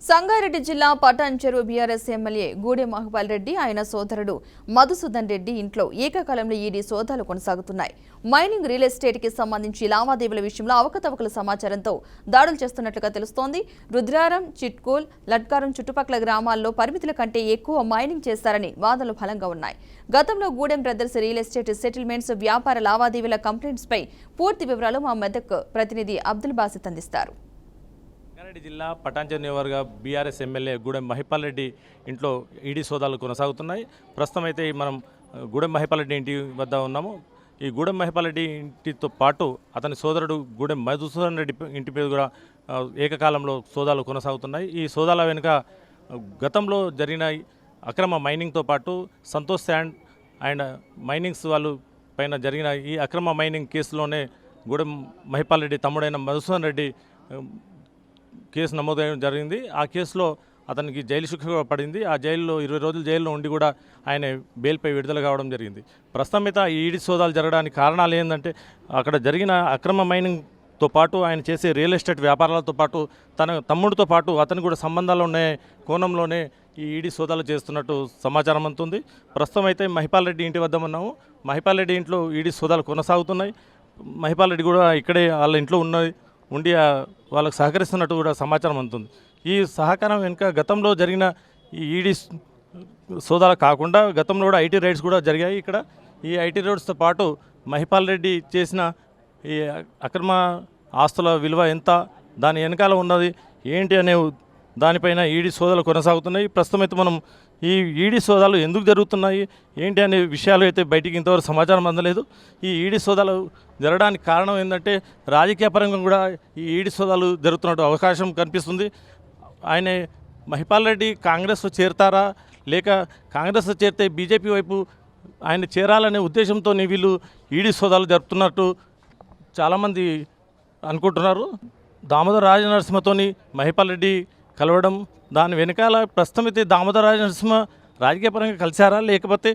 సంగారెడ్డి జిల్లా పటాన్ చెరువు BRS MLA Gudem Mahipal Reddy ఆయన సోదరుడు మధుసూదన్ రెడ్డి ఇంట్లో ఏకకాలంలో ఈడీ సోదాలు కొనసాగుతున్నాయి. మైనింగ్ రియల్ ఎస్టేట్ కి సంబంధించి లావాదేవీల విషయంలో అవకతవకల సమాచారంతో దాడులు చేస్తున్నట్లుగా తెలుస్తోంది. రుద్రారం, చిట్కూల్, లట్కారం చుట్టుపక్కల గ్రామాల్లో పరిమితుల కంటే ఎక్కువ మైనింగ్ చేస్తారని వాదనలు బలంగా ఉన్నాయి. గతంలో Gudem brothers real estate settlements వ్యాపార లావాదేవీల కంప్లైంట్స్ పై పూర్తి వివరాలు మా మెదక్ ప్రతినిధి అబ్దుల్ బాసిత్ అందిస్తారు. సంగారెడ్డి జిల్లా పటాన్ చెరువు నియోజకవర్గ బీఆర్ఎస్ ఎమ్మెల్యే గూడెం మహిపాల్ రెడ్డి ఇంట్లో ఈడీ సోదాలు కొనసాగుతున్నాయి. ప్రస్తుతం అయితే మనం గూడెం మహిపాల్ రెడ్డి ఇంటి వద్ద ఉన్నాము. ఈ గూడెం మహిపాల్ రెడ్డి ఇంటితో పాటు అతని సోదరుడు గూడెం మధుసూదన్ రెడ్డి ఇంటి మీద కూడా ఏకకాలంలో సోదాలు కొనసాగుతున్నాయి. ఈ సోదాల వెనుక గతంలో జరిగిన అక్రమ మైనింగ్తో పాటు సంతోష్ శాండ్ అండ్ మైనింగ్స్ వాళ్ళు పైన జరిగిన ఈ అక్రమ మైనింగ్ కేసులోనే గూడెం మహిపాల్ రెడ్డి తమ్ముడైన మధుసూదన్ రెడ్డి కేసు నమోదయ్యడం జరిగింది. ఆ కేసులో అతనికి జైలు శిక్ష పడింది. ఆ జైల్లో 20 రోజులు జైల్లో ఉండి కూడా ఆయన బెయిల్పై విడుదల కావడం జరిగింది. ప్రస్తుతం అయితే ఈ ఈడీ సోదాలు జరగడానికి కారణాలు ఏంటంటే అక్కడ జరిగిన అక్రమ మైనింగ్తో పాటు ఆయన చేసే రియల్ ఎస్టేట్ వ్యాపారాలతో పాటు తన తమ్ముడితో పాటు అతను కూడా సంబంధాలు ఉన్న కోణంలోనే ఈ ఈడీ సోదాలు చేస్తున్నట్టు సమాచారం అందుతుంది. ప్రస్తుతం అయితే మహిపాల్ రెడ్డి ఇంటి వద్ద ఉన్నాము. మహిపాల్ రెడ్డి ఇంట్లో ఈడీ సోదాలు కొనసాగుతున్నాయి. మహిపాల్ రెడ్డి కూడా ఇక్కడే వాళ్ళ ఇంట్లో ఉండి వాళ్ళకు సహకరిస్తున్నట్టు కూడా సమాచారం అందుతుంది. ఈ సహకారం వెనుక గతంలో జరిగిన ఈ ఈడీ సోదాలు కాకుండా గతంలో కూడా ఐటీ రైడ్స్ కూడా జరిగాయి. ఇక్కడ ఈ ఐటీ రైడ్స్తో పాటు మహిపాల్ రెడ్డి చేసిన ఈ అక్రమ ఆస్తుల విలువ ఎంత, దాని వెనకాల ఉన్నది ఏంటి అనే దానిపైన ఈడీ సోదాలు కొనసాగుతున్నాయి. ప్రస్తుతం అయితే మనం ఈ ఈడీ సోదాలు ఎందుకు జరుగుతున్నాయి ఏంటి అనే విషయాలు అయితే బయటికి ఇంతవరకు సమాచారం అందలేదు. ఈ ఈడీ సోదాలు జరగడానికి కారణం ఏంటంటే రాజకీయ పరంగా కూడా ఈ ఈడీ సోదాలు జరుగుతున్నట్టు అవకాశం కనిపిస్తుంది. ఆయన మహిపాల్ రెడ్డి కాంగ్రెస్లో చేరతారా లేక కాంగ్రెస్లో చేరితే బీజేపీ వైపు ఆయన చేరాలనే ఉద్దేశంతో వీళ్ళు ఈడీ సోదాలు జరుపుతున్నట్టు చాలామంది అనుకుంటున్నారు. దామోదర రాజనరసింహతోని మహిపాల్ రెడ్డి కలవడం, దాని వెనకాల ప్రస్తుతం అయితే దామోదర రాజనరసింహ రాజకీయపరంగా కలిశారా లేకపోతే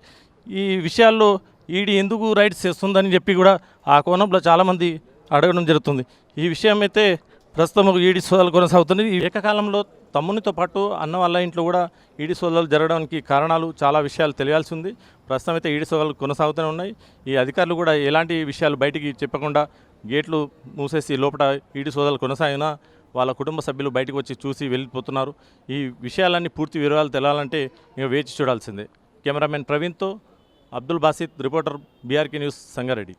ఈ విషయాల్లో ఈడీ ఎందుకు రైట్స్ చేస్తుందని చెప్పి కూడా ఆ కోణంలో చాలామంది అడగడం జరుగుతుంది. ఈ విషయం అయితే ప్రస్తుతం ఈడీ సోదాలు కొనసాగుతుంది. ఈ ఏకకాలంలో తమ్మునితో పాటు అన్న వాళ్ళ ఇంట్లో కూడా ఈడీ సోదాలు జరగడానికి కారణాలు చాలా విషయాలు తెలియాల్సి ఉంది. ప్రస్తుతం అయితే ఈడీ సోదాలు కొనసాగుతూనే ఉన్నాయి. ఈ అధికారులు కూడా ఎలాంటి విషయాలు బయటికి చెప్పకుండా గేట్లు మూసేసి లోపల ఈడీ సోదాలు కొనసాగినా వాళ్ళ కుటుంబ సభ్యులు బయటకు వచ్చి చూసి వెళ్ళిపోతున్నారు. ఈ విషయాలన్నీ పూర్తి వివరాలు తెలాలంటే మేము వేచి చూడాల్సిందే. కెమెరామెన్ ప్రవీణ్తో Abdul Basith, reporter BRK news, Sangareddy.